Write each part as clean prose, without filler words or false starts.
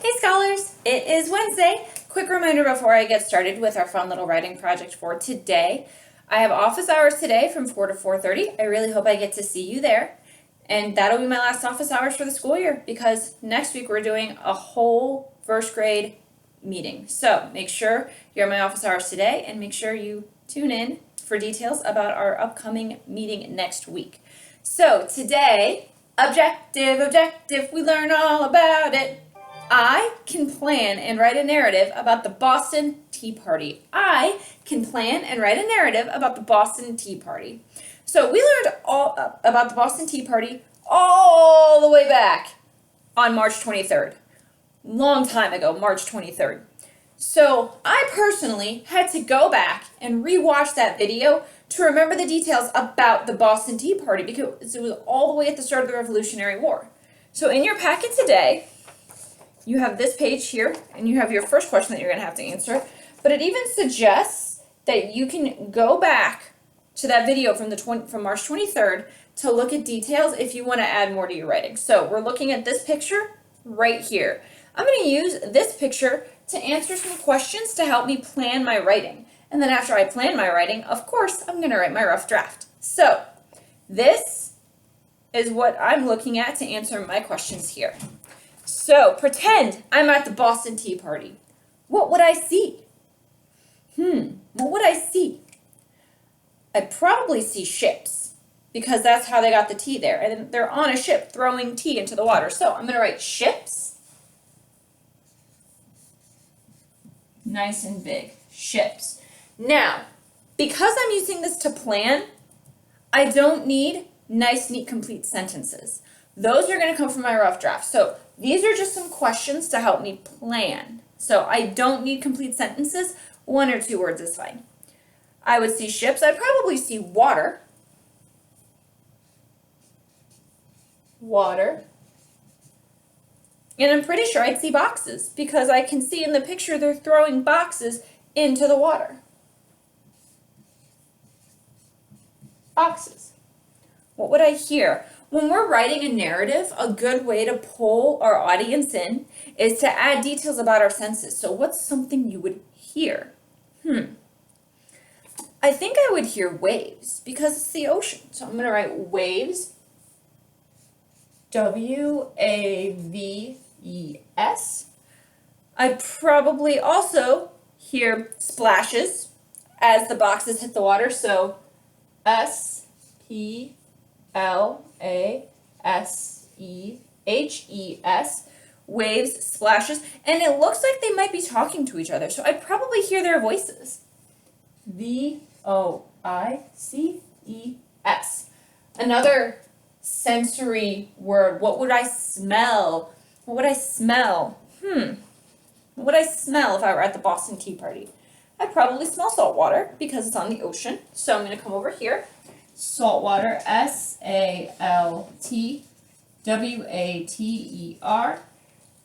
Hey scholars, it is Wednesday. Quick reminder before I get started with our fun little writing project for today. I have office hours today from 4 to 4:30. I really hope I get to see you there. And that'll be my last office hours for the school year because next week we're doing a whole first grade meeting. So make sure you're at my office hours today and make sure you tune in for details about our upcoming meeting next week. So today, objective, we learn all about it. I can plan and write a narrative about the Boston Tea Party. I can plan and write a narrative about the Boston Tea Party. So we learned all about the Boston Tea Party all the way back on March 23rd. Long time ago, March 23rd. So I personally had to go back and rewatch that video to remember the details about the Boston Tea Party because it was all the way at the start of the Revolutionary War. So in your packet today, you have this page here, and you have your first question that you're going to have to answer. But it even suggests that you can go back to that video from March 23rd to look at details if you want to add more to your writing. So we're looking at this picture right here. I'm going to use this picture to answer some questions to help me plan my writing. And then after I plan my writing, of course, I'm going to write my rough draft. So this is what I'm looking at to answer my questions here. So, pretend I'm at the Boston Tea Party. What would I see? What would I see? I'd probably see ships because that's how they got the tea there. And they're on a ship throwing tea into the water. So, I'm going to write ships. Nice and big. Ships. Now, because I'm using this to plan, I don't need nice, neat, complete sentences. Those are going to come from my rough draft. So these are just some questions to help me plan. So I don't need complete sentences. 1 or 2 words is fine. I would see ships. I'd probably see water. Water. And I'm pretty sure I'd see boxes because I can see in the picture they're throwing boxes into the water. Boxes. What would I hear? When we're writing a narrative, a good way to pull our audience in is to add details about our senses. So what's something you would hear? I think I would hear waves because it's the ocean. So I'm going to write waves. W-A-V-E-S. I'd probably also hear splashes as the boxes hit the water. So S-P-L-A-S-E-H-E-S, waves, splashes, and it looks like they might be talking to each other, so I'd probably hear their voices. V-O-I-C-E-S. Another sensory word. What would I smell? What would I smell? What would I smell if I were at the Boston Tea Party? I'd probably smell salt water because it's on the ocean, so I'm going to come over here. Salt water, S-A-L-T-W-A-T-E-R.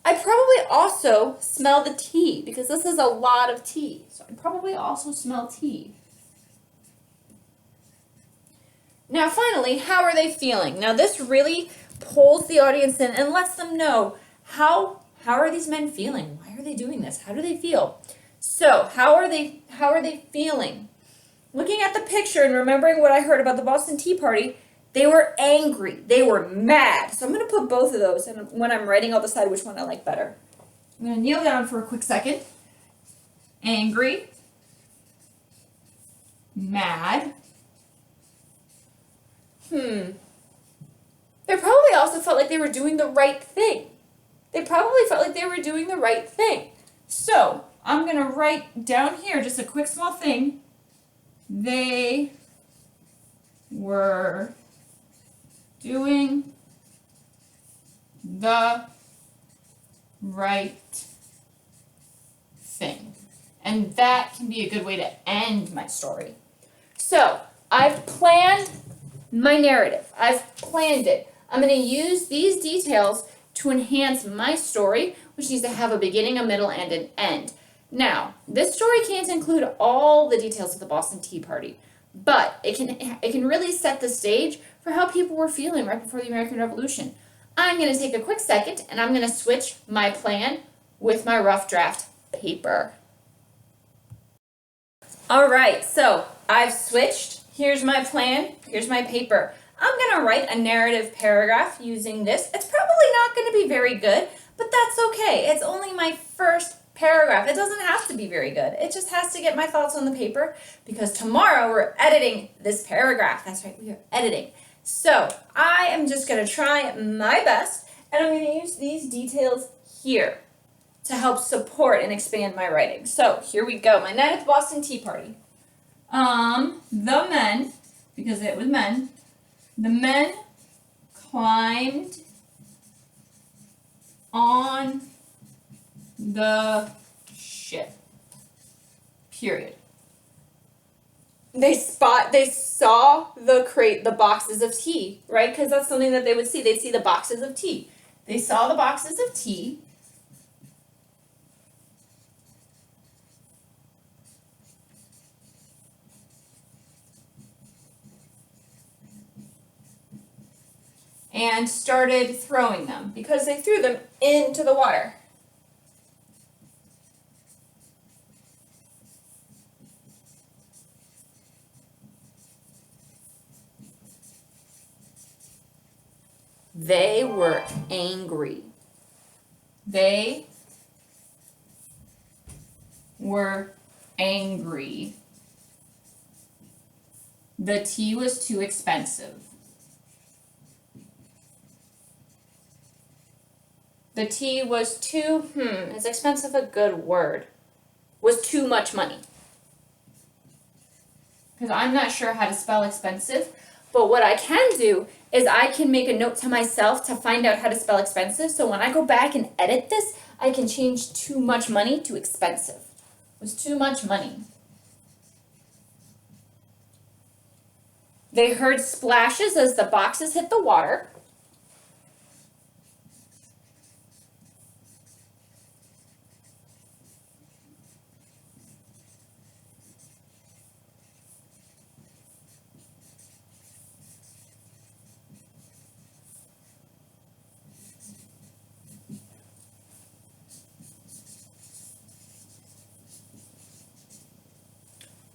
I'd probably also smell the tea because this is a lot of tea. So I'd probably also smell tea. Now finally, how are they feeling? Now this really pulls the audience in and lets them know how are these men feeling? Why are they doing this? How do they feel? So how are they feeling? Looking at the picture and remembering what I heard about the Boston Tea Party, they were angry. They were mad. So I'm going to put both of those, and when I'm writing, I'll decide which one I like better. I'm going to kneel down for a quick second. Angry. Mad. They probably also felt like they were doing the right thing. So I'm going to write down here just a quick small thing. They were doing the right thing. And that can be a good way to end my story. So I've planned my narrative. I've planned it. I'm going to use these details to enhance my story, which needs to have a beginning, a middle, and an end. Now, this story can't include all the details of the Boston Tea Party, but it can really set the stage for how people were feeling right before the American Revolution. I'm going to take a quick second and I'm going to switch my plan with my rough draft paper. All right, so I've switched. Here's my plan, here's my paper. I'm gonna write a narrative paragraph using this. It's probably not gonna be very good, but that's okay. It's only my first paragraph. It doesn't have to be very good. It just has to get my thoughts on the paper because tomorrow we're editing this paragraph. That's right, we are editing. So I am just gonna try my best and I'm gonna use these details here to help support and expand my writing. So here we go. My night at the Boston Tea Party. The men, because it was men, the men climbed on the ship. Period. They saw the boxes of tea, right? Because that's something that they would see. They'd see the boxes of tea. They saw the boxes of tea. And started throwing them because they threw them into the water. They were angry. They were angry. The tea was too expensive. The tea was too, is expensive a good word? Was too much money. Because I'm not sure how to spell expensive, but what I can do is I can make a note to myself to find out how to spell expensive, so when I go back and edit this, I can change too much money to expensive. It was too much money. They heard splashes as the boxes hit the water.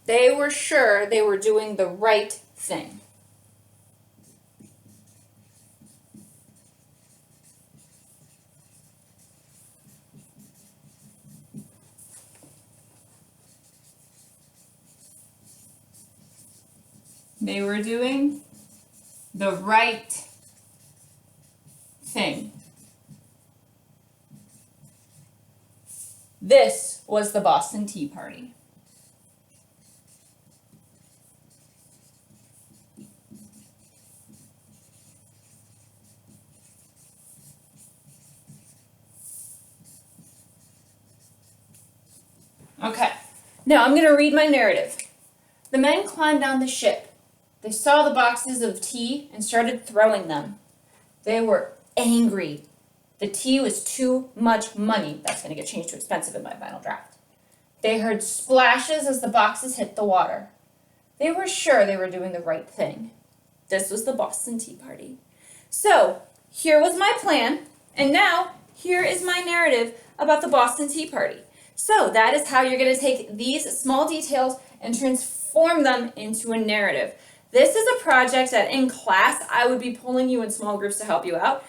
They were sure they were doing the right thing. They were doing the right thing. This was the Boston Tea Party. Okay, now I'm going to read my narrative. The men climbed on the ship. They saw the boxes of tea and started throwing them. They were angry. The tea was too much money. That's going to get changed to expensive in my final draft. They heard splashes as the boxes hit the water. They were sure they were doing the right thing. This was the Boston Tea Party. So, here was my plan, and now here is my narrative about the Boston Tea Party. So that is how you're going to take these small details and transform them into a narrative. This is a project that in class I would be pulling you in small groups to help you out.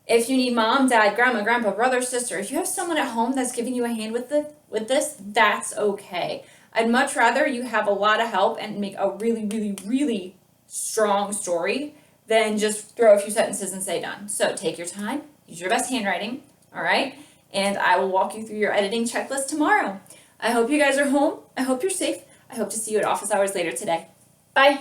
If you need mom, dad, grandma, grandpa, brother, sister, if you have someone at home that's giving you a hand with this, that's okay. I'd much rather you have a lot of help and make a really, really, really strong story than just throw a few sentences and say done. So take your time, use your best handwriting, all right? And I will walk you through your editing checklist tomorrow. I hope you guys are home. I hope you're safe. I hope to see you at office hours later today. Bye.